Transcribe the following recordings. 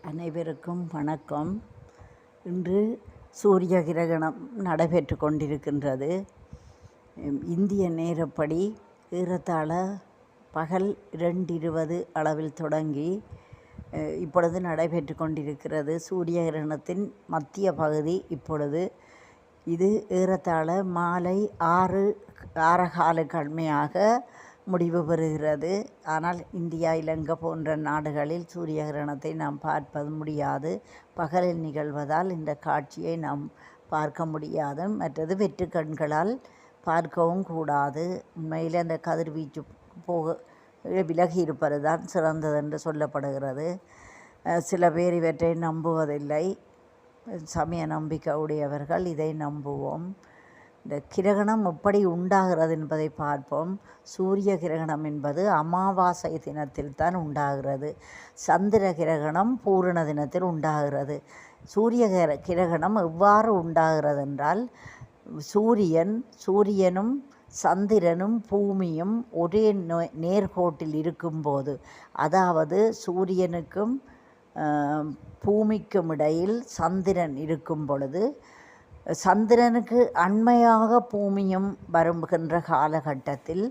அனைவருக்கும் வணக்கம். இன்று சூரிய கிரகணம் நடைபெற்று கொண்டிருக்கின்றது. இந்திய நேரப்படி ஏறத்தாழ பகல் 2:20 அளவில் தொடங்கி இப்பொழுது நடைபெற்று கொண்டிருக்கிறது. சூரிய கிரகணத்தின் மத்திய பகுதி இப்பொழுது. இது ஏறத்தாழ மாலை 6:15 கம்மியாக முடிவு பெறுகிறது. ஆனால் இந்தியா, இலங்கை போன்ற நாடுகளில் சூரிய கிரகணத்தை நாம் பார்ப்பது முடியாது. பகலில் நிகழ்வதால் இந்த காட்சியை நாம் பார்க்க முடியாது. மற்றது வெற்று கண்களால் பார்க்கவும் கூடாது. உண்மையில் அந்த கதிர்வீச்சு விலகி இருப்பது தான் சிறந்தது என்று சொல்லப்படுகிறது. சில பேர் இவற்றை நம்புவதில்லை. சமய நம்பிக்கை உடையவர்கள் இதை நம்புவோம். இந்த கிரகணம் எப்படி உண்டாகிறது என்பதை பார்ப்போம். சூரிய கிரகணம் என்பது அமாவாசை தினத்தில் தான் உண்டாகிறது. சந்திர கிரகணம் பூரண தினத்தில் உண்டாகிறது. சூரிய கிரகணம் எவ்வாறு உண்டாகிறது என்றால், சூரியனும் சந்திரனும் பூமியும் ஒரே நேர்கோட்டில் இருக்கும்போது, அதாவது சூரியனுக்கும் பூமிக்கும் இடையில் சந்திரன் இருக்கும் பொழுது, சந்திரனுக்கு அண்மையாக பூமியும் வருகின்ற காலகட்டத்தில்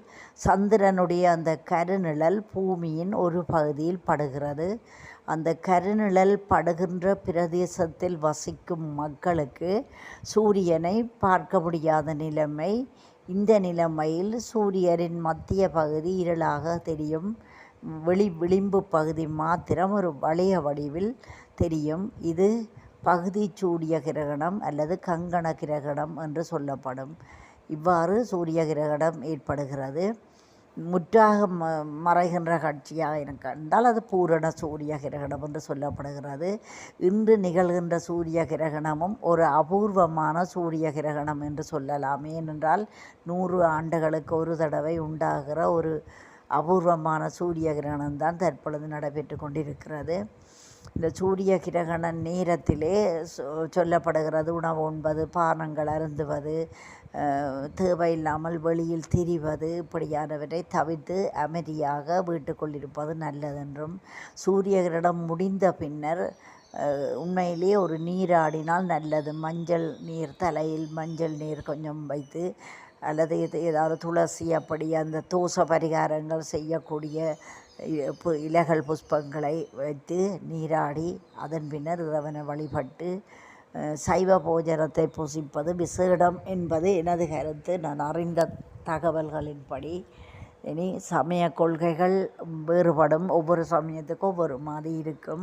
சந்திரனுடைய அந்த கருநிழல் பூமியின் ஒரு பகுதியில் படுகிறது. அந்த கருநிழல் படுகின்ற பிரதேசத்தில் வசிக்கும் மக்களுக்கு சூரியனை பார்க்க முடியாத நிலைமை. இந்த நிலைமையில் சூரியனின் மத்திய பகுதி இருளாக தெரியும். விளிம்பு பகுதி மாத்திரம் ஒரு வளைய வடிவில் தெரியும். இது பகுதி சூரிய கிரகணம் அல்லது கங்கண கிரகணம் என்று சொல்லப்படும். இவ்வாறு சூரிய கிரகணம் ஏற்படுகிறது. முற்றாக மறைகின்ற காட்சியாக கண்டால் அது பூரண சூரிய கிரகணம் என்று சொல்லப்படுகிறது. இன்று நிகழ்கின்ற சூரிய கிரகணமும் ஒரு அபூர்வமான சூரிய கிரகணம் என்று சொல்லலாம். ஏனென்றால் 100 ஆண்டுகளுக்கு ஒரு தடவை உண்டாகிற ஒரு அபூர்வமான சூரிய கிரகணம் தான் தற்பொழுது நடைபெற்று கொண்டிருக்கிறது. இந்த சூரிய கிரகண நேரத்திலே சொல்லப்படுகிறது, உணவு உண்பது, பானங்கள் அருந்துவது, தேவையில்லாமல் வெளியில் திரிவது, இப்படியானவற்றை தவிர்த்து அமைதியாக வீட்டுக்குள் இருப்பது நல்லதென்றும், சூரிய கிரகணம் முடிந்த பின்னர் உண்மையிலேயே ஒரு நீராடினால் நல்லது. மஞ்சள் நீர், தலையில் மஞ்சள் நீர் கொஞ்சம் வைத்து, அல்லது ஏதாவது துளசி, அப்படி அந்த தோஷ பரிகாரங்கள் செய்யக்கூடிய இலைகள், புஷ்பங்களை வைத்து நீராடி அதன் பின்னர் இறைவனை வழிபட்டு சைவ போஜனத்தை புசிப்பது விசேடம் என்பது எனது கருத்து. நான் அறிந்த தகவல்களின்படி. இனி சமய கொள்கைகள் வேறுபடும். ஒவ்வொரு சமயத்துக்கும் ஒவ்வொரு மாதிரி இருக்கும்.